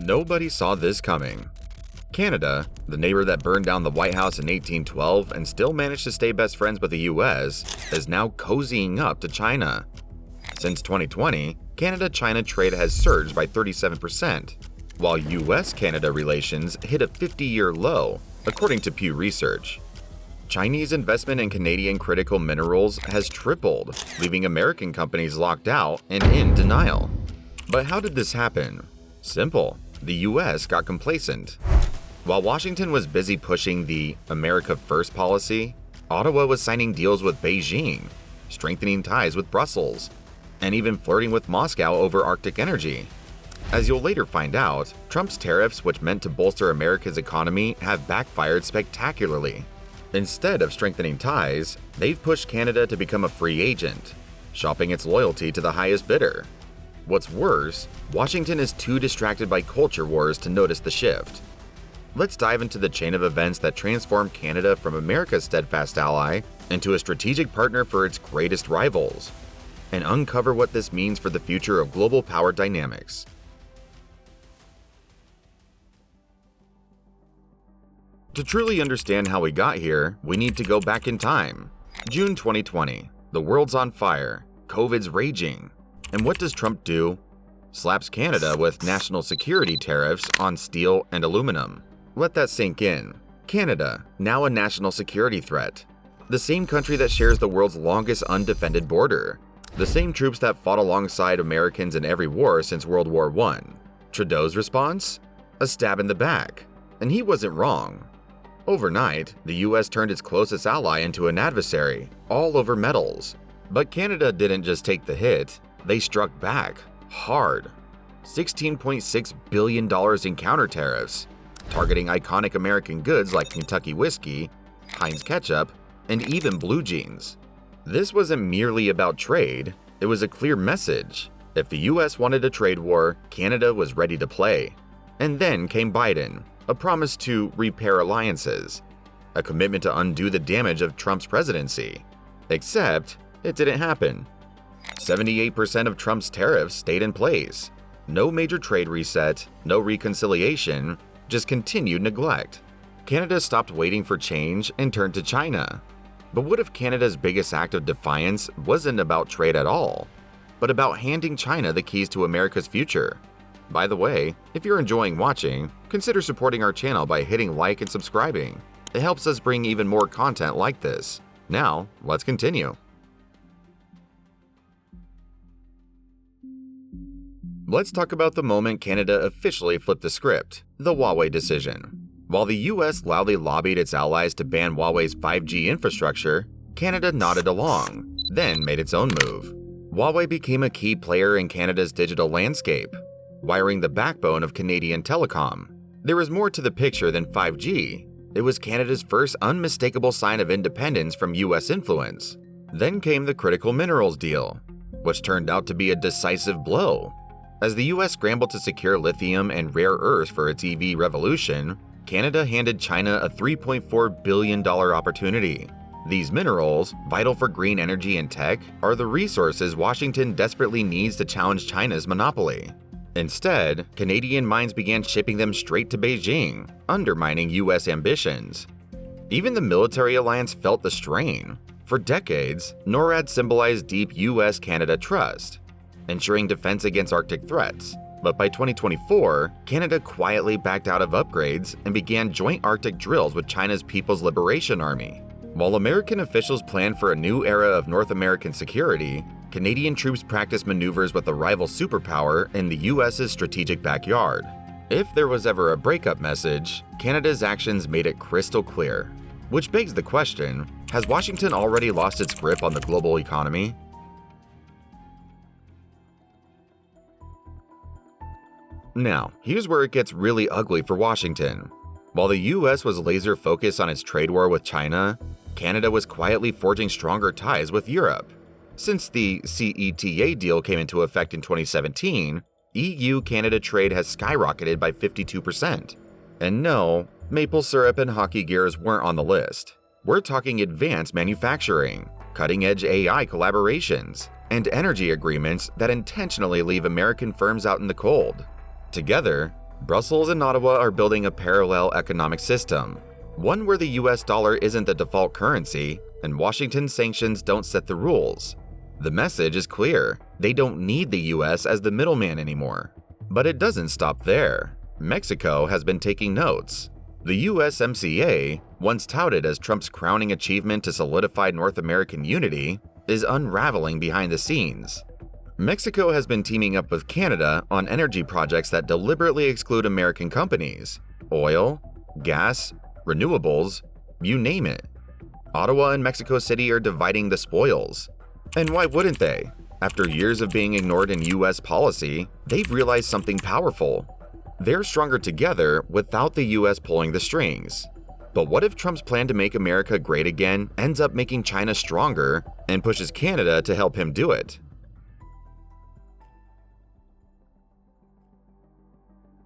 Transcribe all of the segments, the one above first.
Nobody saw this coming. Canada, the neighbor that burned down the White House in 1812 and still managed to stay best friends with the US, is now cozying up to China. Since 2020, Canada-China trade has surged by 37%, while U.S. Canada relations hit a 50-year low, according to Pew Research. Chinese investment in Canadian critical minerals has tripled, leaving American companies locked out and in denial. But how did this happen? Simple. The U.S. got complacent. While Washington was busy pushing the America First policy, Ottawa was signing deals with Beijing, strengthening ties with Brussels, and even flirting with Moscow over Arctic energy. As you'll later find out, Trump's tariffs, which meant to bolster America's economy, have backfired spectacularly. Instead of strengthening ties, they've pushed Canada to become a free agent, shopping its loyalty to the highest bidder. What's worse, Washington is too distracted by culture wars to notice the shift. Let's dive into the chain of events that transformed Canada from America's steadfast ally into a strategic partner for its greatest rivals, and uncover what this means for the future of global power dynamics. To truly understand how we got here, we need to go back in time. June 2020, the world's on fire, COVID's raging. And what does Trump do? Slaps Canada with national security tariffs on steel and aluminum. Let that sink in. Canada, now a national security threat. The same country that shares the world's longest undefended border. The same troops that fought alongside Americans in every war since World War I. Trudeau's response? A stab in the back. And he wasn't wrong. Overnight, the US turned its closest ally into an adversary, all over metals. But Canada didn't just take the hit, they struck back, hard. $16.6 billion in counter tariffs, targeting iconic American goods like Kentucky whiskey, Heinz ketchup, and even blue jeans. This wasn't merely about trade, it was a clear message. If the US wanted a trade war, Canada was ready to play. And then came Biden, a promise to repair alliances, a commitment to undo the damage of Trump's presidency. Except, it didn't happen. 78% of Trump's tariffs stayed in place. No major trade reset, no reconciliation, just continued neglect. Canada stopped waiting for change and turned to China. But what if Canada's biggest act of defiance wasn't about trade at all, but about handing China the keys to America's future? By the way, if you're enjoying watching, consider supporting our channel by hitting like and subscribing. It helps us bring even more content like this. Now, let's continue. Let's talk about the moment Canada officially flipped the script, the Huawei decision. While the US loudly lobbied its allies to ban Huawei's 5G infrastructure, Canada nodded along, then made its own move. Huawei became a key player in Canada's digital landscape, wiring the backbone of Canadian telecom. There was more to the picture than 5G. It was Canada's first unmistakable sign of independence from US influence. Then came the critical minerals deal, which turned out to be a decisive blow. As the US scrambled to secure lithium and rare earths for its EV revolution, Canada handed China a $3.4 billion opportunity. These minerals, vital for green energy and tech, are the resources Washington desperately needs to challenge China's monopoly. Instead, Canadian mines began shipping them straight to Beijing, undermining US ambitions. Even the military alliance felt the strain. For decades, NORAD symbolized deep US-Canada trust, ensuring defense against Arctic threats. But by 2024, Canada quietly backed out of upgrades and began joint Arctic drills with China's People's Liberation Army. While American officials planned for a new era of North American security, Canadian troops practiced maneuvers with a rival superpower in the US's strategic backyard. If there was ever a breakup message, Canada's actions made it crystal clear. Which begs the question, has Washington already lost its grip on the global economy? Now, here's where it gets really ugly for Washington. While the US was laser focused on its trade war with China, Canada was quietly forging stronger ties with Europe. Since the CETA deal came into effect in 2017, EU-Canada trade has skyrocketed by 52%. And no, maple syrup and hockey gears weren't on the list. We're talking advanced manufacturing, cutting-edge AI collaborations, and energy agreements that intentionally leave American firms out in the cold. Together, Brussels and Ottawa are building a parallel economic system, one where the US dollar isn't the default currency and Washington's sanctions don't set the rules. The message is clear: they don't need the US as the middleman anymore. But it doesn't stop there. Mexico has been taking notes. The USMCA, once touted as Trump's crowning achievement to solidify North American unity, is unraveling behind the scenes. Mexico has been teaming up with Canada on energy projects that deliberately exclude American companies. Oil, gas, renewables, you name it. Ottawa and Mexico City are dividing the spoils. And why wouldn't they? After years of being ignored in US policy, they've realized something powerful. They're stronger together without the US pulling the strings. But what if Trump's plan to make America great again ends up making China stronger and pushes Canada to help him do it?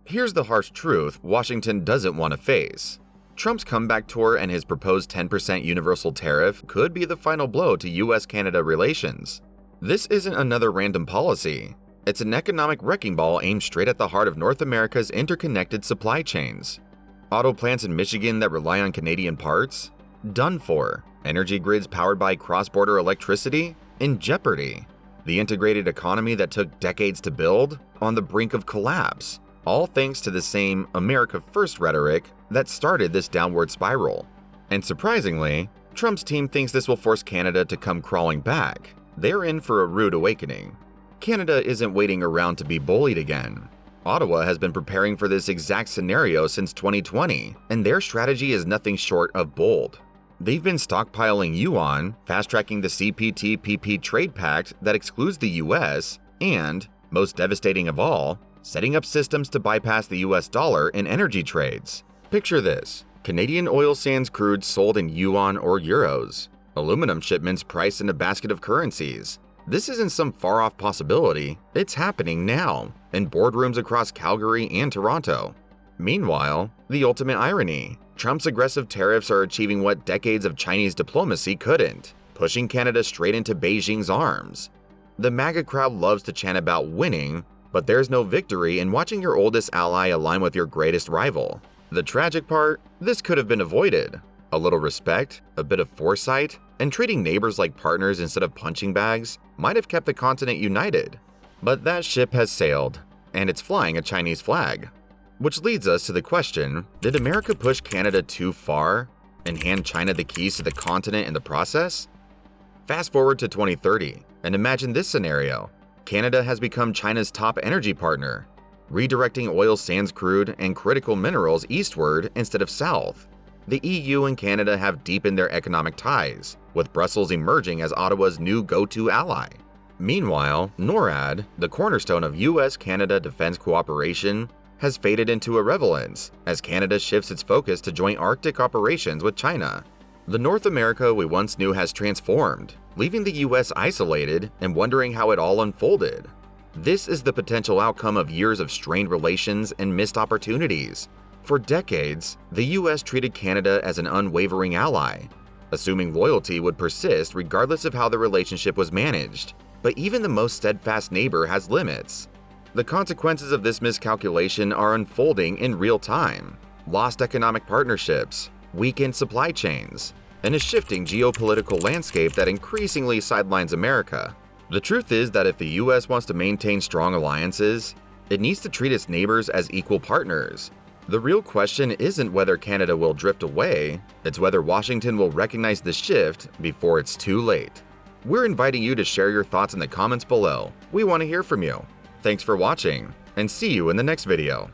Here's the harsh truth Washington doesn't want to face. Trump's comeback tour and his proposed 10% universal tariff could be the final blow to U.S.-Canada relations. This isn't another random policy. It's an economic wrecking ball aimed straight at the heart of North America's interconnected supply chains. Auto plants in Michigan that rely on Canadian parts? Done for. Energy grids powered by cross-border electricity? In jeopardy. The integrated economy that took decades to build? On the brink of collapse. All thanks to the same America First rhetoric that started this downward spiral. And surprisingly, Trump's team thinks this will force Canada to come crawling back. They're in for a rude awakening. Canada isn't waiting around to be bullied again. Ottawa has been preparing for this exact scenario since 2020, and their strategy is nothing short of bold. They've been stockpiling yuan, fast-tracking the CPTPP trade pact that excludes the US, and, most devastating of all, setting up systems to bypass the US dollar in energy trades. Picture this: Canadian oil sands crude sold in yuan or euros, aluminum shipments priced in a basket of currencies. This isn't some far-off possibility, it's happening now, in boardrooms across Calgary and Toronto. Meanwhile, the ultimate irony: Trump's aggressive tariffs are achieving what decades of Chinese diplomacy couldn't, pushing Canada straight into Beijing's arms. The MAGA crowd loves to chant about winning, but there's no victory in watching your oldest ally align with your greatest rival. The tragic part? This could have been avoided. A little respect, a bit of foresight, and treating neighbors like partners instead of punching bags might have kept the continent united. But that ship has sailed, and it's flying a Chinese flag. Which leads us to the question, did America push Canada too far and hand China the keys to the continent in the process? Fast forward to 2030, and imagine this scenario. Canada has become China's top energy partner, redirecting oil sands crude and critical minerals eastward instead of south. The EU and Canada have deepened their economic ties, with Brussels emerging as Ottawa's new go-to ally. Meanwhile, NORAD, the cornerstone of U.S.-Canada defense cooperation, has faded into irrelevance as Canada shifts its focus to joint Arctic operations with China. The North America we once knew has transformed, leaving the US isolated and wondering how it all unfolded. This is the potential outcome of years of strained relations and missed opportunities. For decades, the US treated Canada as an unwavering ally, assuming loyalty would persist regardless of how the relationship was managed. But even the most steadfast neighbor has limits. The consequences of this miscalculation are unfolding in real time. Lost economic partnerships, weakened supply chains, and a shifting geopolitical landscape that increasingly sidelines America. The truth is that if the US wants to maintain strong alliances, it needs to treat its neighbors as equal partners. The real question isn't whether Canada will drift away, it's whether Washington will recognize the shift before it's too late. We're inviting you to share your thoughts in the comments below. We want to hear from you. Thanks for watching, and see you in the next video.